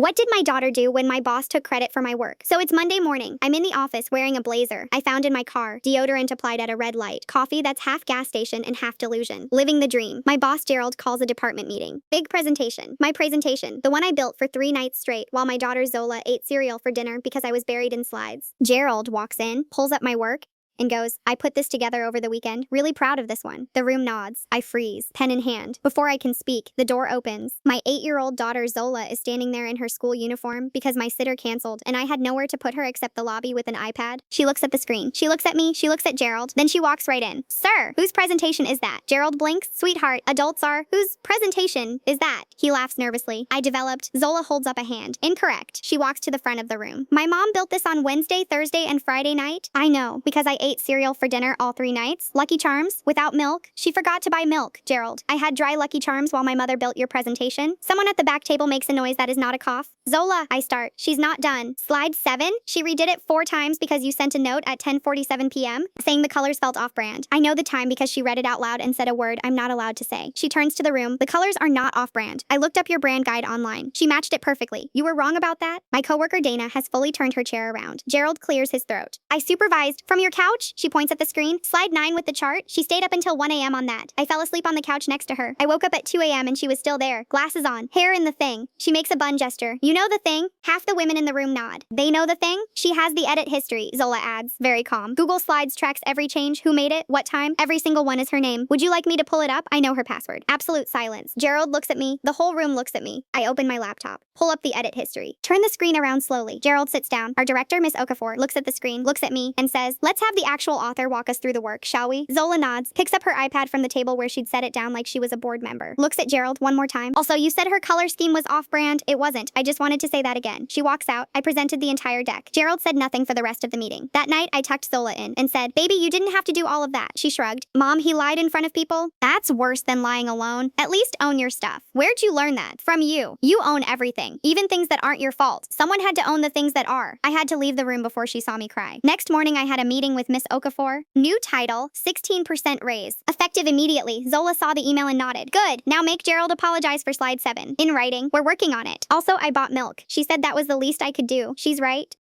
What did my daughter do when my boss took credit for my work? So it's Monday morning. I'm in the office wearing a blazer I found in my car, deodorant applied at a red light, coffee that's half gas station and half delusion. Living the dream. My boss Gerald calls a department meeting. Big presentation. My presentation, the one I built for 3 nights straight while my daughter Zola ate cereal for dinner because I was buried in slides. Gerald walks in, pulls up my work, and goes, I put this together over the weekend. Really proud of this one. The room nods. I freeze, pen in hand. Before I can speak, the door opens. My 8-year-old daughter Zola is standing there in her school uniform because my sitter canceled and I had nowhere to put her except the lobby with an iPad. She looks at the screen. She looks at me. She looks at Gerald. Then she walks right in. Sir, whose presentation is that? Gerald blinks. Sweetheart, adults are. Whose presentation is that? He laughs nervously. I developed. Zola holds up a hand. Incorrect. She walks to the front of the room. My mom built this on Wednesday, Thursday, and Friday night. I know, because I ate cereal for dinner all 3 nights. Lucky Charms, without milk. She forgot to buy milk. Gerald, I had dry Lucky Charms while my mother built your presentation. Someone at the back table makes a noise that is not a cough. Zola, I start. She's not done. Slide 7. She redid it 4 times because you sent a note at 10:47 p.m. saying the colors felt off-brand. I know the time because she read it out loud and said a word I'm not allowed to say. She turns to the room. The colors are not off-brand. I looked up your brand guide online. She matched it perfectly. You were wrong about that? My coworker Dana has fully turned her chair around. Gerald clears his throat. I supervised. From your couch? She points at the screen. Slide 9 with the chart. She stayed up until 1 a.m. on that. I fell asleep on the couch next to her. I woke up at 2 a.m. and she was still there. Glasses on. Hair in the thing. She makes a bun gesture. You know the thing? Half the women in the room nod. They know the thing? She has the edit history, Zola adds, very calm. Google Slides tracks every change, who made it, what time, every single one is her name. Would you like me to pull it up? I know her password. Absolute silence. Gerald looks at me. The whole room looks at me. I open my laptop. Pull up the edit history. Turn the screen around slowly. Gerald sits down. Our director, Miss Okafor, looks at the screen, looks at me, and says, let's have the actual author walk us through the work, shall we? Zola nods, picks up her iPad from the table where she'd set it down like she was a board member. Looks at Gerald one more time. Also, you said her color scheme was off-brand. It wasn't. I just wanted to say that again. She walks out. I presented the entire deck. Gerald said nothing for the rest of the meeting. That night, I tucked Zola in and said, baby, you didn't have to do all of that. She shrugged. Mom, he lied in front of people? That's worse than lying alone. At least own your stuff. Where'd you learn that? From you. You own everything. Even things that aren't your fault. Someone had to own the things that are. I had to leave the room before she saw me cry. Next morning, I had a meeting with Miss Okafor. New title, 16% raise. Effective immediately. Zola saw the email and nodded. Good. Now make Gerald apologize for slide 7. In writing. We're working on it. Also, I bought milk. She said that was the least I could do. She's right.